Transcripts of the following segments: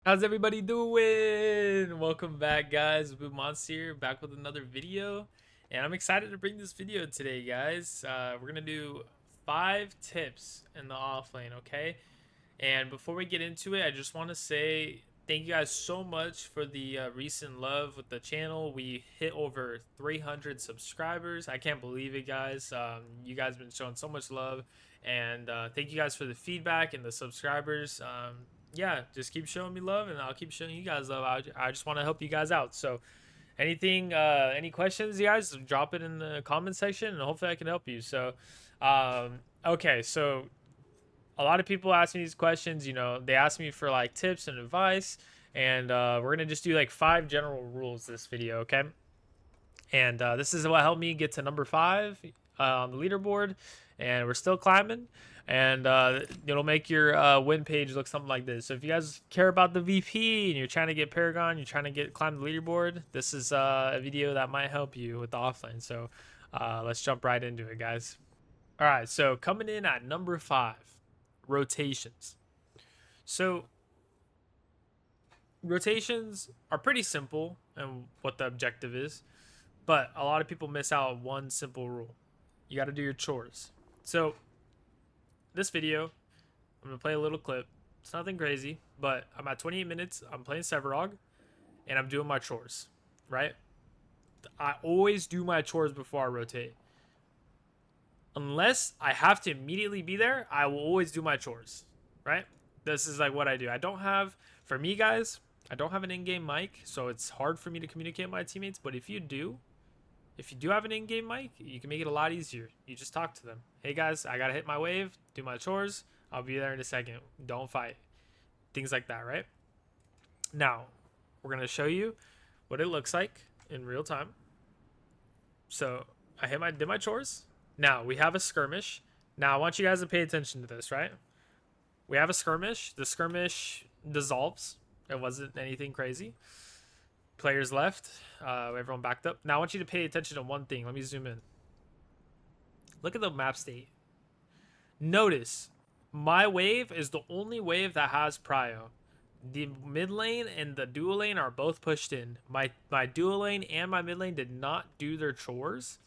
How's everybody doing? Welcome back, guys. Boo Monster here, back with another video, and I'm excited to bring this video today, guys. We're gonna do 5 tips in the offlane, okay? And before we get into it, I just want to say thank you guys so much for the recent love with the channel. We hit over 300 subscribers. I can't believe it, guys. You guys have been showing so much love, and thank you guys for the feedback and the subscribers. Yeah, just keep showing me love, and I'll keep showing you guys love. I just want to help you guys out. So, any questions, you guys, drop it in the comment section, and hopefully I can help you. So, okay, so a lot of people ask me these questions. They ask me for like tips and advice, and we're gonna just do like 5 general rules this video, okay? And this is what helped me get to number 5 on the leaderboard, and we're still climbing. And it'll make your win page look something like this. So if you guys care about the VP and you're trying to get Paragon, you're trying to climb the leaderboard, this is a video that might help you with the offlane. So let's jump right into it, guys. All right, so coming in at number 5, rotations. So rotations are pretty simple and what the objective is, but a lot of people miss out on one simple rule. You got to do your chores. So this video, I'm gonna play a little clip. It's nothing crazy, but I'm at 28 minutes. I'm playing Severog, and I'm doing my chores. Right? I always do my chores before I rotate. Unless I have to immediately be there, I will always do my chores. Right? This is like what I do. I don't have, for me, guys, I don't have an in-game mic, so it's hard for me to communicate with my teammates. But if you do have an in-game mic, you can make it a lot easier. You just talk to them. Hey guys, I gotta hit my wave, do my chores. I'll be there in a second. Don't fight. Things like that, right? Now, we're gonna show you what it looks like in real time. So I did my chores. Now we have a skirmish. Now I want you guys to pay attention to this, right? We have a skirmish. The skirmish dissolves. It wasn't anything crazy. Players left. Everyone backed up. Now I want you to pay attention to one thing. Let me zoom in. Look at the map state. Notice my wave is the only wave that has prio. The mid lane and the dual lane are both pushed in. My dual lane and my mid lane did not do their chores.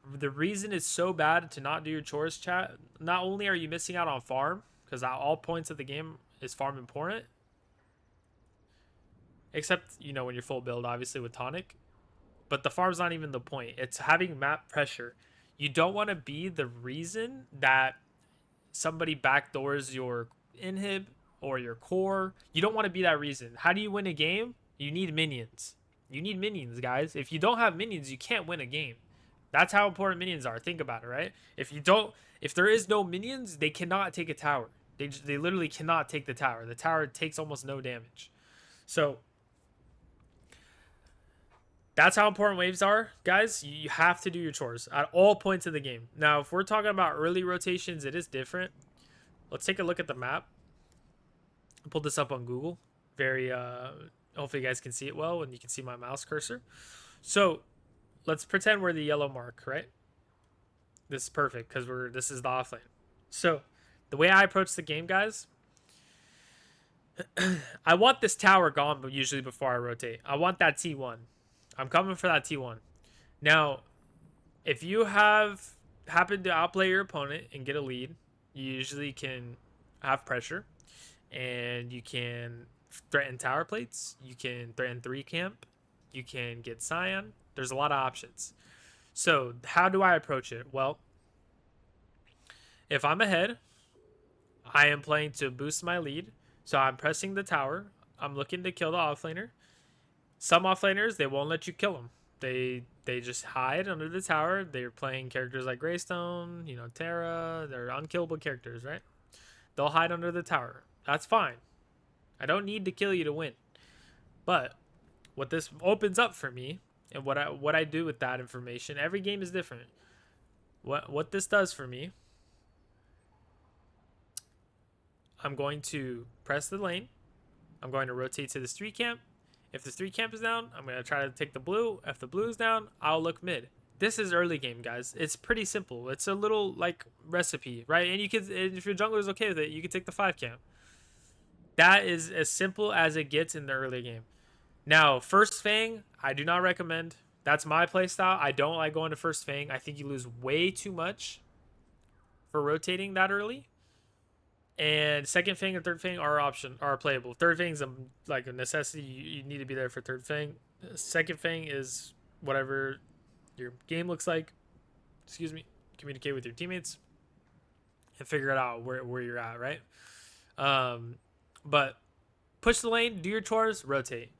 The reason it's so bad to not do your chores, chat, not only are you missing out on farm, because at all points of the game is farm important, except when you're full build, obviously with tonic, but the farm's not even the point. It's having map pressure. You don't want to be the reason that somebody backdoors your inhib or your core. You don't want to be that reason. How do you win a game? You need minions. You need minions, guys. If you don't have minions, you can't win a game. That's how important minions are. Think about it, right? If there is no minions, they cannot take a tower. They literally cannot take the tower. The tower takes almost no damage. So that's how important waves are, guys. You have to do your chores at all points of the game. Now, if we're talking about early rotations, it is different. Let's take a look at the map. I pulled this up on Google. Hopefully you guys can see it well, and you can see my mouse cursor. So let's pretend we're the yellow mark, right? This is perfect because this is the offlane. So the way I approach the game, guys, I want this tower gone, but usually before I rotate. I want that T1. I'm coming for that T1. Now, if you happen to outplay your opponent and get a lead, you usually can have pressure, and you can threaten tower plates. You can threaten 3 camp. You can get Scion. There's a lot of options. So how do I approach it? Well, if I'm ahead, I am playing to boost my lead. So I'm pressing the tower. I'm looking to kill the offlaner. Some offlaners, they won't let you kill them. They just hide under the tower. They're playing characters like Greystone, Terra. They're unkillable characters, right? They'll hide under the tower. That's fine. I don't need to kill you to win. But what this opens up for me, and what I do with that information, every game is different. What this does for me, I'm going to press the lane. I'm going to rotate to this 3 camp. If the 3 camp is down, I'm going to try to take the blue. If the blue is down, I'll look mid. This is early game, guys. It's pretty simple. It's a little like recipe, right? And if your jungler is okay with it, you can take the 5 camp. That is as simple as it gets in the early game. Now, first Fang, I do not recommend. That's my playstyle. I don't like going to first Fang. I think you lose way too much for rotating that early. And second Fang and third Fang are playable. Third Fang is like a necessity. You need to be there for third Fang. Second Fang is whatever your game looks like. Excuse me. Communicate with your teammates and figure it out where you're at, right? But push the lane, do your chores, rotate.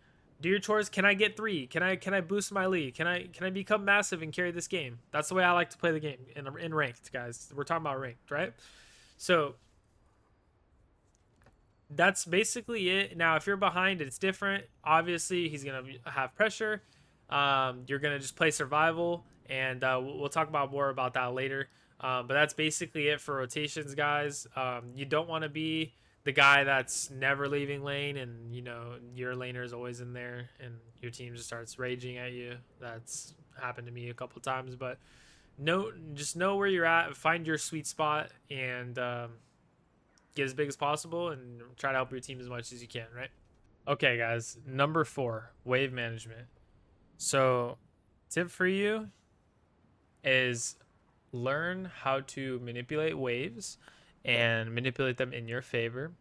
Do your chores. Can I get 3? Can I boost my lead? Can I become massive and carry this game? That's the way I like to play the game in ranked, guys. We're talking about ranked, right? So that's basically it. Now, if you're behind, it's different. Obviously, he's gonna have pressure. You're gonna just play survival, and we'll talk about more about that later. But that's basically it for rotations, guys. You don't want to be the guy that's never leaving lane, and your laner is always in there, and your team just starts raging at you. That's happened to me a couple times, but just know where you're at, find your sweet spot, and get as big as possible, and try to help your team as much as you can, right? Okay, guys. Number 4, wave management. So, tip for you is learn how to manipulate waves and manipulate them in your favor,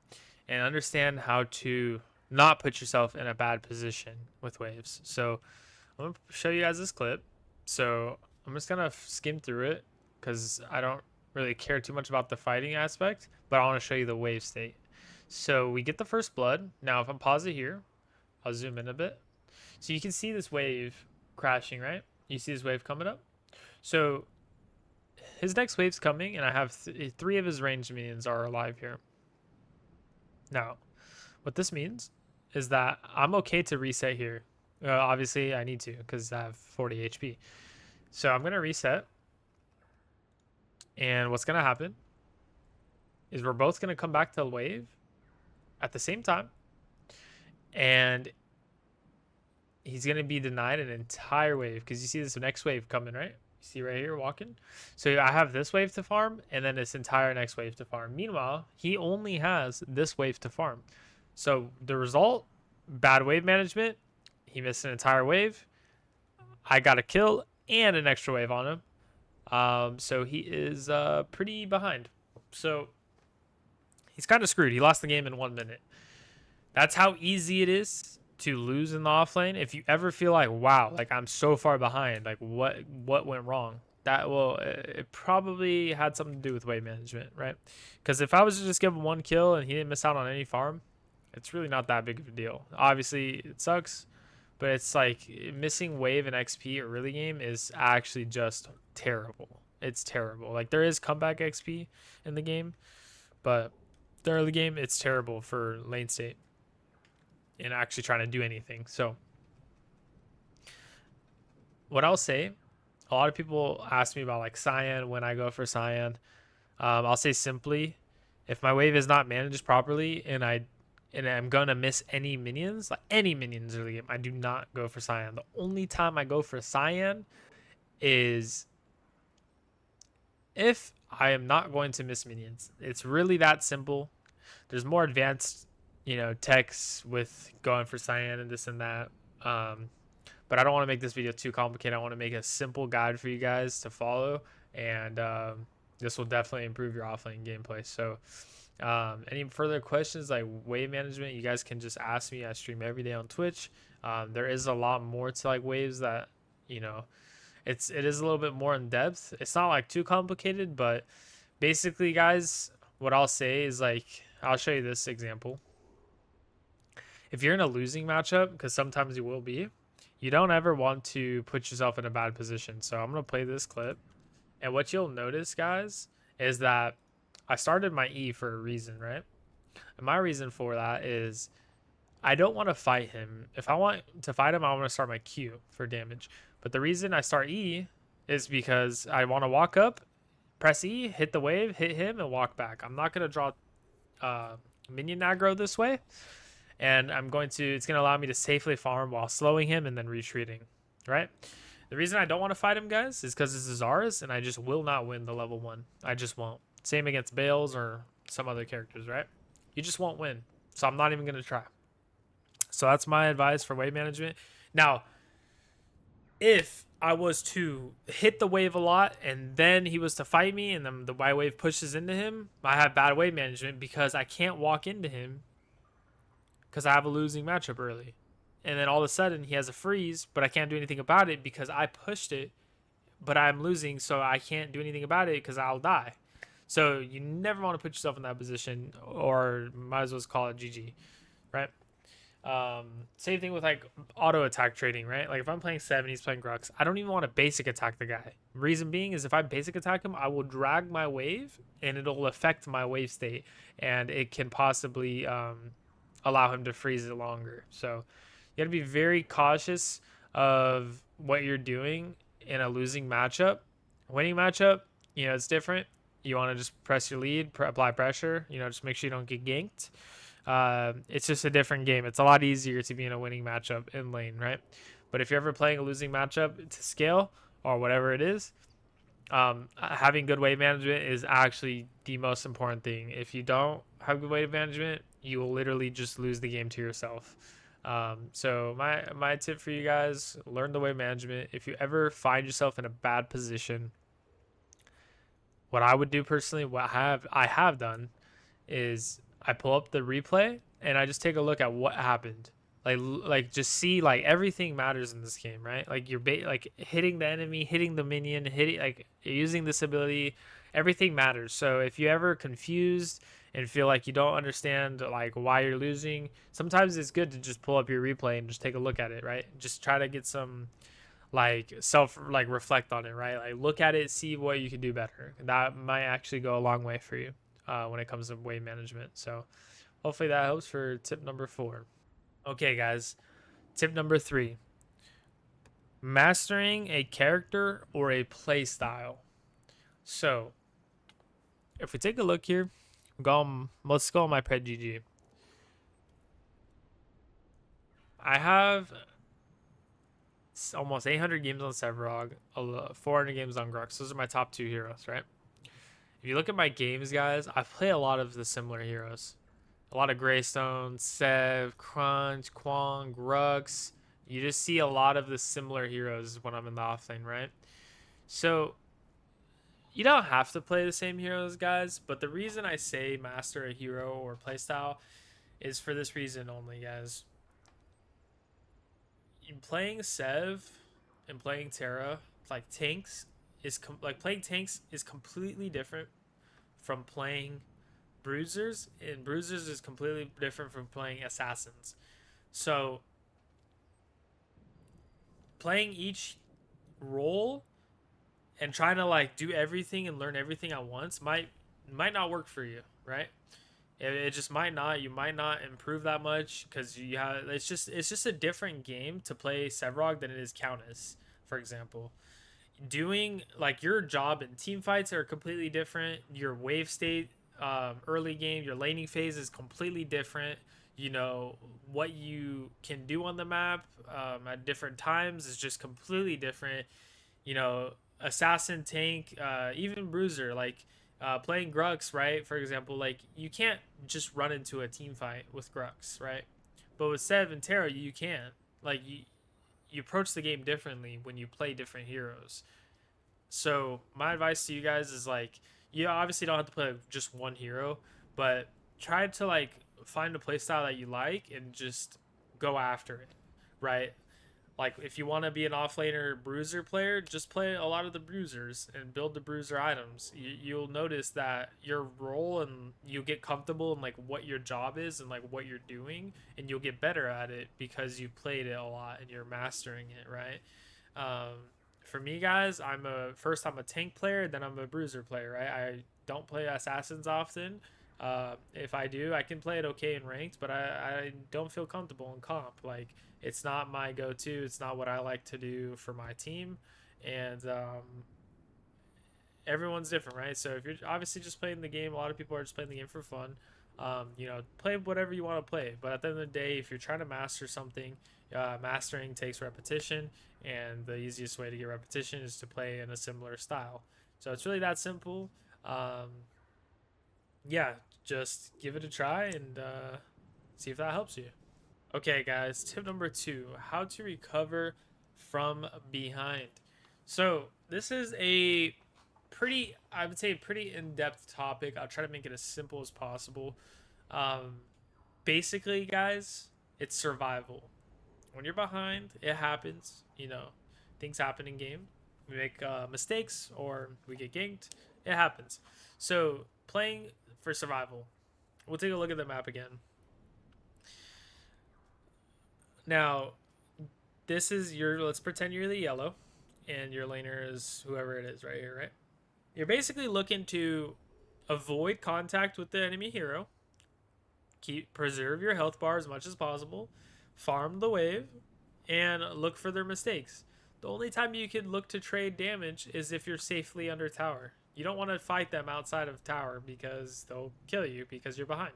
and understand how to not put yourself in a bad position with waves. So I'm going to show you guys this clip. So I'm just going to skim through it because I don't really care too much about the fighting aspect, but I want to show you the wave state. So we get the first blood. Now if I pause it here, I'll zoom in a bit. So you can see this wave crashing, right? You see this wave coming up? So his next wave's coming, and I have 3 of his ranged minions are alive here. Now, what this means is that I'm okay to reset here. Obviously, I need to because I have 40 HP. So I'm going to reset. And what's going to happen is we're both going to come back to the wave at the same time. And he's going to be denied an entire wave because you see this next wave coming, right? See right here walking. So I have this wave to farm and then this entire next wave to farm. Meanwhile, he only has this wave to farm. So the result, bad wave management. He missed an entire wave. I got a kill and an extra wave on him. So he is pretty behind. So he's kind of screwed. He lost the game in 1 minute. That's how easy it is to lose in the offlane. If you ever feel like, wow, like I'm so far behind, like what went wrong, it probably had something to do with wave management, right? Because if I was to just give him 1 kill and he didn't miss out on any farm, it's really not that big of a deal. Obviously it sucks, but it's like missing wave and XP early game is actually just terrible. It's terrible. Like there is comeback XP in the game, but the early game, it's terrible for lane state and actually trying to do anything. So what I'll say, a lot of people ask me about like Cyan when I go for Cyan. I'll say simply, if my wave is not managed properly and I'm gonna miss any minions, like any minions early game, I do not go for Cyan. The only time I go for Cyan is if I am not going to miss minions. It's really that simple. There's more advanced techs with going for Cyan and this and that, but I don't want to make this video too complicated. I want to make a simple guide for you guys to follow, and this will definitely improve your offlane gameplay. So any further questions like wave management, you guys can just ask me. I stream every day on Twitch. There is a lot more to like waves that it is a little bit more in depth. It's not like too complicated, but basically guys, what I'll say is like, I'll show you this example. If you're in a losing matchup, because sometimes you will be, you don't ever want to put yourself in a bad position. So I'm going to play this clip. And what you'll notice, guys, is that I started my E for a reason, right? And my reason for that is I don't want to fight him. If I want to fight him, I want to start my Q for damage. But the reason I start E is because I want to walk up, press E, hit the wave, hit him, and walk back. I'm not going to draw minion aggro this way. And it's going to allow me to safely farm while slowing him and then retreating, right? The reason I don't want to fight him, guys, is because this is ours, and I just will not win the level 1. I just won't. Same against Bales or some other characters, right? You just won't win. So I'm not even going to try. So that's my advice for wave management. Now, if I was to hit the wave a lot and then he was to fight me and then my wave pushes into him, I have bad wave management because I can't walk into him because I have a losing matchup early. And then all of a sudden he has a freeze, but I can't do anything about it because I pushed it, but I'm losing, so I can't do anything about it because I'll die. So you never want to put yourself in that position, or might as well call it GG, right? Same thing with like auto attack trading, right? Like if I'm playing 7, he's playing Grux, I don't even want to basic attack the guy. Reason being is if I basic attack him, I will drag my wave and it'll affect my wave state, and it can possibly allow him to freeze it longer. So you got to be very cautious of what you're doing in a losing matchup. Winning matchup, it's different. You want to just press your lead, apply pressure, just make sure you don't get ganked. It's just a different game. It's a lot easier to be in a winning matchup in lane, right? But if you're ever playing a losing matchup to scale or whatever it is, having good wave management is actually the most important thing. If you don't have good wave management, you will literally just lose the game to yourself. So my tip for you guys: learn the wave management. If you ever find yourself in a bad position, what I would do personally, what I have done, is I pull up the replay and I just take a look at what happened. Like just see, like everything matters in this game, right? Like you're like hitting the enemy, hitting the minion, hitting, like using this ability, everything matters. So if you ever confused and feel like you don't understand like why you're losing, sometimes it's good to just pull up your replay and just take a look at it, right? Just try to get some like reflect on it, right? Like look at it, see what you can do better. That might actually go a long way for you when it comes to wave management. So hopefully that helps for tip number 4. Okay, guys, tip number 3: mastering a character or a play style. So if we take a look here, let's go on my pet GG. I have almost 800 games on Sevrog, 400 games on Grux. Those are my top 2 heroes, right? If you look at my games, guys, I play a lot of the similar heroes. A lot of Greystone, Sev, Crunch, Kwang, Grux. You just see a lot of the similar heroes when I'm in the offlane, right? So you don't have to play the same heroes, guys, but the reason I say master a hero or playstyle is for this reason only, guys. Playing Sev and playing Terra, like tanks, playing tanks is completely different from playing bruisers, and bruisers is completely different from playing assassins. So playing each role and trying to like do everything and learn everything at once might not work for you, right? It just might not. You might not improve that much because you have. It's just a different game to play Sevrog than it is Countess, for example. Doing like your job in team fights are completely different. Your wave state, early game, your laning phase is completely different. What you can do on the map at different times is just completely different. Assassin, tank, even bruiser, like playing Grux, right? For example, like you can't just run into a team fight with Grux, right? But with Sev and Terra, you can. Like you approach the game differently when you play different heroes. So my advice to you guys is like, you obviously don't have to play just one hero, but try to like find a playstyle that you like and just go after it, right? Like if you want to be an offlaner bruiser player, just play a lot of the bruisers and build the bruiser items. You'll notice that your role, and you'll get comfortable in like what your job is and like what you're doing, and you'll get better at it because you played it a lot and you're mastering it, right? For me, guys, I'm a tank player, then I'm a bruiser player, right? I don't play assassins often. If I do, I can play it okay in ranked, but I don't feel comfortable in comp. Like it's not my go-to. It's not what I like to do for my team, and everyone's different, right? So if you're obviously just playing the game, a lot of people are just playing the game for fun. Play whatever you want to play. But at the end of the day, if you're trying to master something, mastering takes repetition, and the easiest way to get repetition is to play in a similar style. So it's really that simple. Yeah, just give it a try, and See if that helps you. Okay, guys, tip number 2, how to recover from behind. So this is a pretty, I would say, pretty in-depth topic. I'll try to make it as simple as possible. Um, Basically, guys, it's survival. When you're behind, it happens. Things happen in game. We make mistakes or we get ganked. It happens. So playing for survival. We'll take a look at the map again. Now, this is let's pretend you're the yellow and your laner is whoever it is right here, right? You're basically looking to avoid contact with the enemy hero, preserve your health bar as much as possible, farm the wave, and look for their mistakes. The only time you could look to trade damage is if you're safely under tower. You don't want to fight them outside of tower because they'll kill you because you're behind.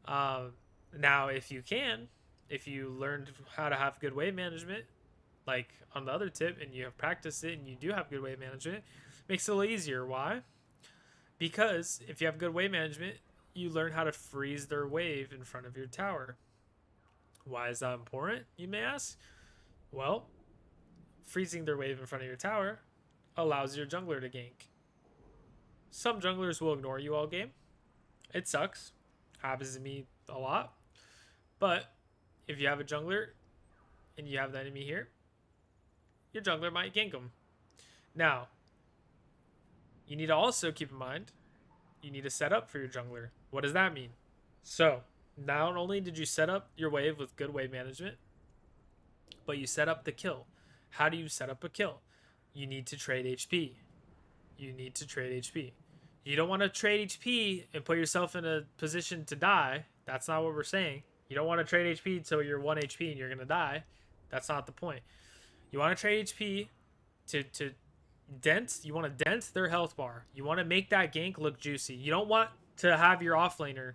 Now, if you learned how to have good wave management, like on the other tip, and you have practiced it and you do have good wave management, it makes it a little easier. Why? Because if you have good wave management, you learn how to freeze their wave in front of your tower. Why is that important, you may ask? Well, freezing their wave in front of your tower allows your jungler to gank. Some junglers will ignore you all game. It sucks. Happens to me a lot. But if you have a jungler and you have the enemy here, your jungler might gank them. Now, you need to also keep in mind, you need to set up for your jungler. What does that mean? So, not only did you set up your wave with good wave management, but you set up the kill. How do you set up a kill? You need to trade HP. You don't want to trade HP and put yourself in a position to die. That's not what we're saying. You don't want to trade HP until you're 1 HP and you're going to die. That's not the point. You want to trade HP to dent. You want to dent their health bar. You want to make that gank look juicy. You don't want to have your offlaner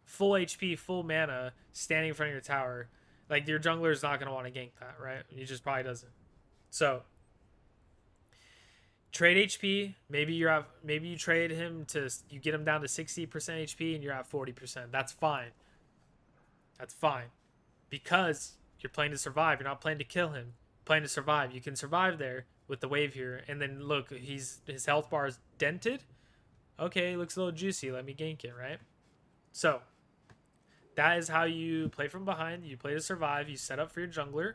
full HP, full mana, standing in front of your tower. Like, your jungler is not going to want to gank that, right? He just probably doesn't. So, trade HP. Maybe you trade him you get him down to 60% HP and you're at 40%. That's fine. Because you're playing to survive. You're not playing to kill him. You're playing to survive. You can survive there with the wave here. And then look, his health bar is dented. Okay, looks a little juicy. Let me gank it, right? So, that is how you play from behind. You play to survive. You set up for your jungler.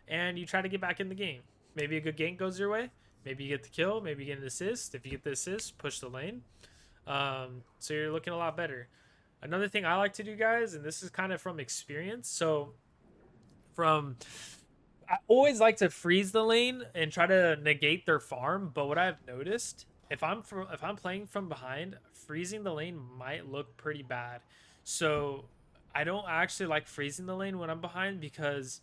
And you try to get back in the game. Maybe a good gank goes your way. Maybe you get the kill. Maybe you get an assist. If you get the assist, push the lane. So you're looking a lot better. Another thing I like to do, guys, and this is kind of from experience. So I always like to freeze the lane and try to negate their farm. But what I've noticed, if I'm playing from behind, freezing the lane might look pretty bad. So I don't actually like freezing the lane when I'm behind because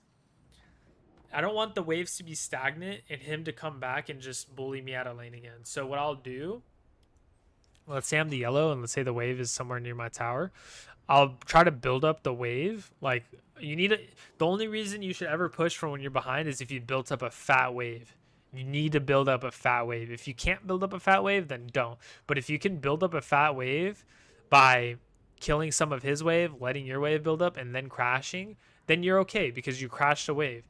I don't want the waves to be stagnant and him to come back and just bully me out of lane again. So what I'll do, let's say I'm the yellow and let's say the wave is somewhere near my tower. I'll try to build up the wave. Like, the only reason you should ever push from when you're behind is if you built up a fat wave. You need to build up a fat wave. If you can't build up a fat wave, then don't. But if you can build up a fat wave by killing some of his wave, letting your wave build up, and then crashing, then you're okay because you crashed a wave.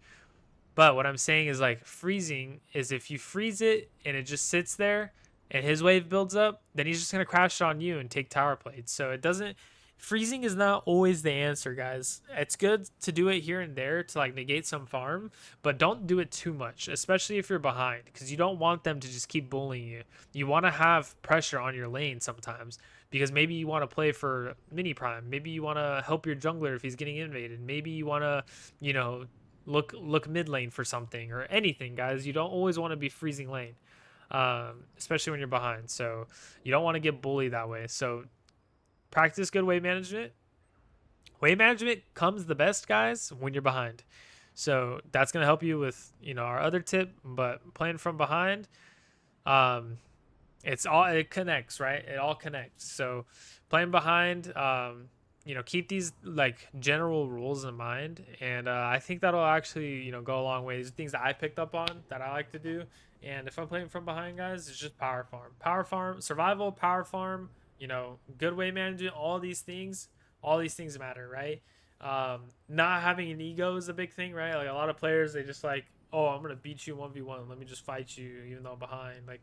But what I'm saying is, like, freezing is if you freeze it and it just sits there and his wave builds up, then he's just going to crash on you and take tower plates. So freezing is not always the answer, guys. It's good to do it here and there to, like, negate some farm, but don't do it too much, especially if you're behind, because you don't want them to just keep bullying you. You want to have pressure on your lane sometimes, because maybe you want to play for mini prime. Maybe you want to help your jungler if he's getting invaded. Maybe you want to, look mid lane for something or anything, guys. You don't always want to be freezing lane, especially when you're behind. So you don't want to get bullied that way. So practice good wave management. Wave management comes the best, guys, when you're behind. So that's going to help you with, our other tip, but playing from behind, it connects, right? It all connects. So playing behind, keep these, like, general rules in mind, and I think that'll actually, go a long way. These are things that I picked up on that I like to do. And if I'm playing from behind, guys, it's just power farm, survival, power farm, good wave management. All these things matter, right? Not having an ego is a big thing, right? Like a lot of players, they just like, oh, I'm gonna beat you 1v1. Let me just fight you, even though I'm behind. Like,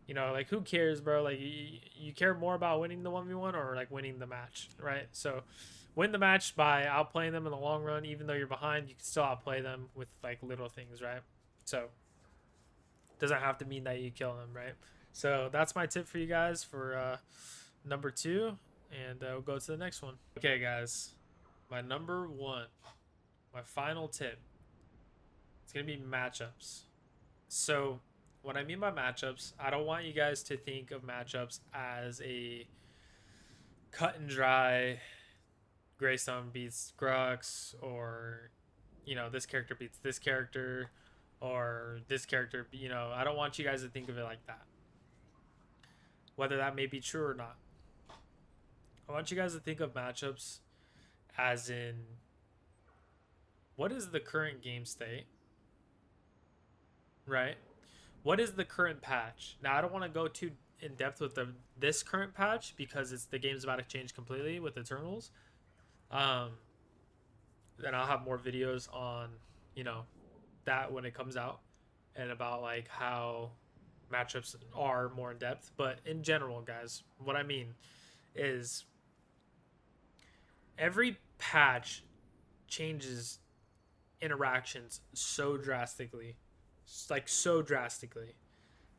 you know, like who cares, bro? Like you care more about winning the 1v1 or like winning the match, right? So win the match by outplaying them in the long run. Even though you're behind, you can still outplay them with like little things, right? So doesn't have to mean that you kill them, right? So that's my tip for you guys for number 2, and we'll go to the next one. Okay, guys, my number 1, my final tip. It's gonna be matchups. So what I mean by matchups, I don't want you guys to think of matchups as a cut and dry Greystone beats Grux, or you know, this character beats this character, or this character, you know, I don't want you guys to think of it like that. Whether that may be true or not. I want you guys to think of matchups as in, what is the current game state? Right? What is the current patch? Now, I don't want to go too in depth with this current patch because the game's about to change completely with Eternals. Then I'll have more videos on, you know, that when it comes out, and about like how matchups are more in depth. But in general, guys, what I mean is every patch changes interactions so drastically. Like so drastically.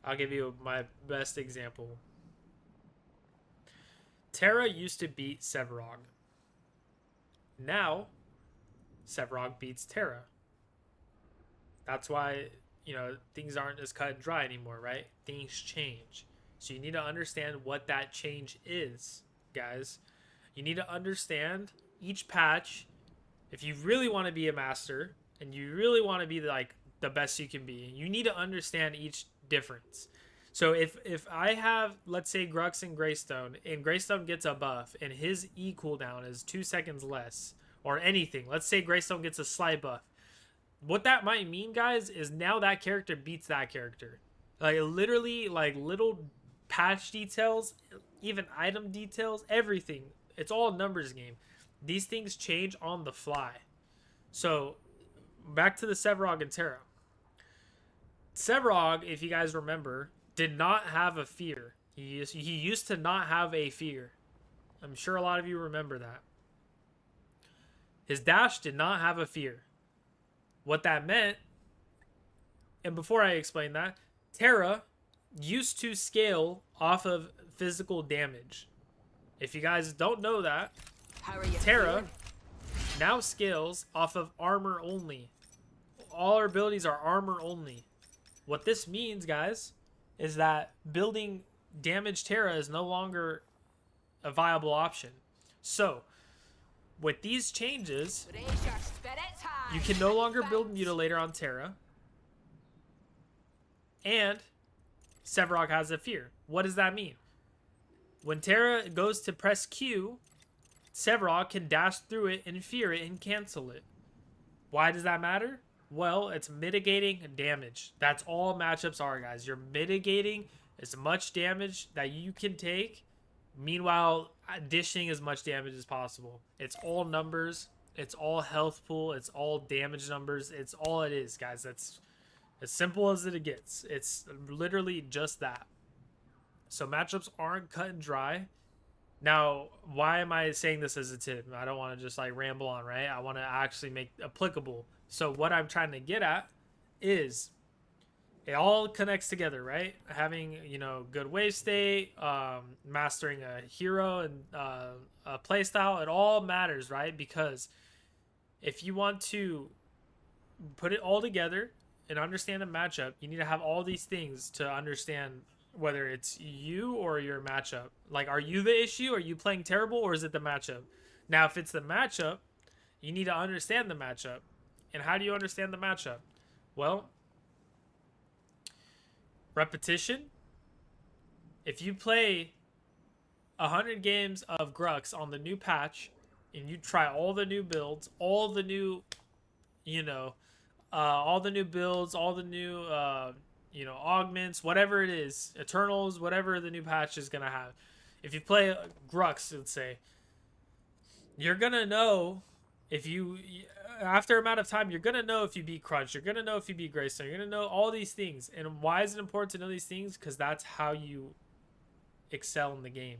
I'll give you my best example. Terra used to beat Sevarog. Now, Sevarog beats Terra. That's why, you know, things aren't as cut and dry anymore, right? Things change. So you need to understand what that change is, guys. You need to understand each patch. If you really want to be a master and you really want to be like the best you can be, you need to understand each difference. So if I have, let's say, Grux and Greystone gets a buff and his E cooldown is 2 seconds less, or anything, let's say Greystone gets a slight buff, what that might mean, guys, is now that character beats that character. Like literally, like little patch details, even item details, everything. It's all a numbers game. These things change on the fly. So back to the Sevarog and Terra. Sevarog, if you guys remember, did not have a fear. He used to not have a fear. I'm sure a lot of you remember that. His dash did not have a fear. What that meant, and before I explain that, Terra used to scale off of physical damage. If you guys don't know that, Terra now scales off of armor only. All our abilities are armor only. What this means, guys, is that building damage Terra is no longer a viable option. So, with these changes, you can no longer build Mutilator on Terra, and Sevarog has a fear. What does that mean? When Terra goes to press Q, Sevarog can dash through it and fear it and cancel it. Why does that matter? Well, it's mitigating damage. That's all matchups are, guys. You're mitigating as much damage that you can take, meanwhile dishing as much damage as possible. It's all numbers. It's all health pool. It's all damage numbers. It's all it is, guys. That's as simple as it gets. It's literally just that. So matchups aren't cut and dry. Now, why am I saying this as a tip? I don't want to just like ramble on, right? I want to actually make applicable. So what I'm trying to get at is it all connects together, right? Having, you know, good wave state, mastering a hero and a playstyle, it all matters, right? Because if you want to put it all together and understand a matchup, you need to have all these things to understand whether it's you or your matchup. Like, are you the issue? Are you playing terrible, or is it the matchup? Now, if it's the matchup, you need to understand the matchup. And how do you understand the matchup? Well, repetition. If you play 100 games of Grux on the new patch and you try all the new builds, all the new, you know, all the new builds, all the new, you know, augments, whatever it is, Eternals, whatever the new patch is going to have. If you play Grux, let's say, you're going to know if you, after a amount of time, you're gonna know if you beat Crunch, you're gonna know if you beat Greystone, you're gonna know all these things. And why is it important to know these things? Because that's how you excel in the game.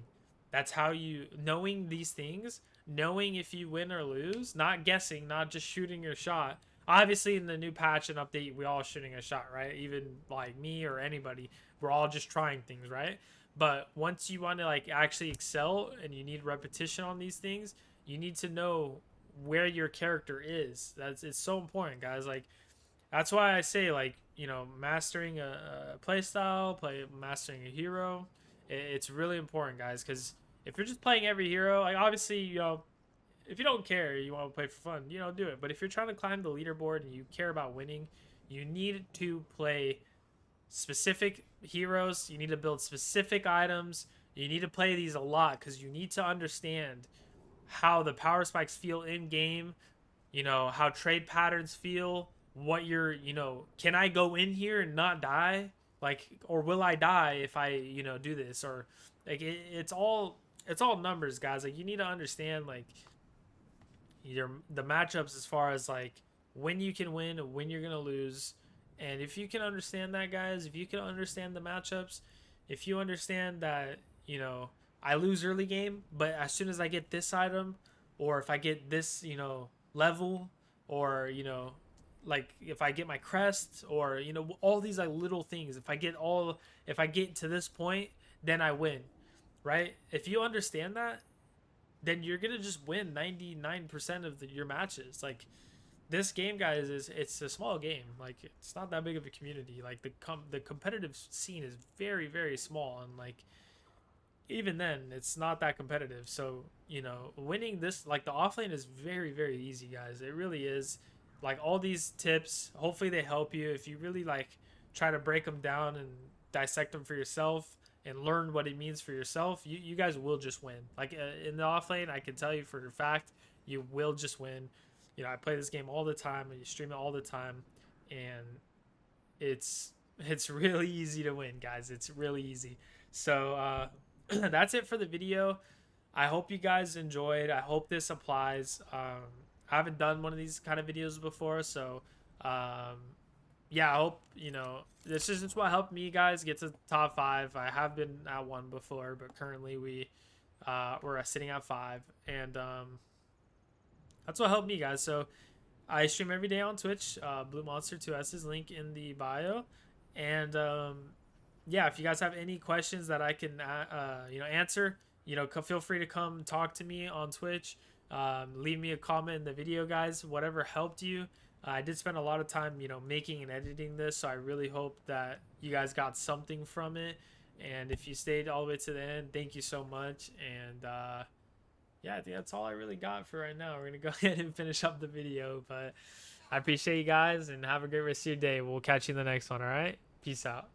That's how you, knowing these things, knowing if you win or lose, not guessing, not just shooting your shot. Obviously, in the new patch and update, we all shooting a shot, right? Even like me or anybody, we're all just trying things, right? But once you want to like actually excel and you need repetition on these things, you need to know where your character is. That's it's so important, guys. Like that's why I say like mastering a play style, mastering a hero. It's really important, guys, because if you're just playing every hero, like obviously if you don't care, you want to play for fun, do it. But if you're trying to climb the leaderboard and you care about winning, you need to play specific heroes. You need to build specific items. You need to play these a lot because you need to understand how the power spikes feel in game, how trade patterns feel, what can I go in here and not die? Like, or will I die if I, do this? Or like it's all numbers, guys. Like you need to understand like the matchups as far as like when you can win, when you're gonna lose. And if you can understand that, guys, if you can understand the matchups, if you understand that, I lose early game, but as soon as I get this item, or if I get this, level, or, like if I get my crest, or, all these like little things, if I get to this point, then I win, right? If you understand that, then you're going to just win 99% of your matches. Like, this game, guys, it's a small game. Like it's not that big of a community. Like the competitive scene is very very small, and like even then it's not that competitive. So winning this, like the offlane, is very very easy, guys. It really is. Like all these tips, hopefully they help you if you really like try to break them down and dissect them for yourself and learn what it means for yourself. You guys will just win. Like in the offlane, I can tell you for a fact, you will just win. I play this game all the time and you stream it all the time, and it's really easy to win, guys. It's really easy. So that's it for the video. I hope you guys enjoyed. I hope this applies. I haven't done one of these kind of videos before, so yeah, I hope this is just what helped me, guys, get to top 5. I have been at 1 before, but currently we're sitting at 5, and that's what helped me, guys. So I stream every day on Twitch. Blue Monster 2S's link in the bio. And yeah, if you guys have any questions that I can answer, feel free to come talk to me on Twitch. Leave me a comment in the video, guys. Whatever helped you. I did spend a lot of time, making and editing this, so I really hope that you guys got something from it. And if you stayed all the way to the end, thank you so much. And yeah, I think that's all I really got for right now. We're going to go ahead and finish up the video, but I appreciate you guys and have a great rest of your day. We'll catch you in the next one, all right? Peace out.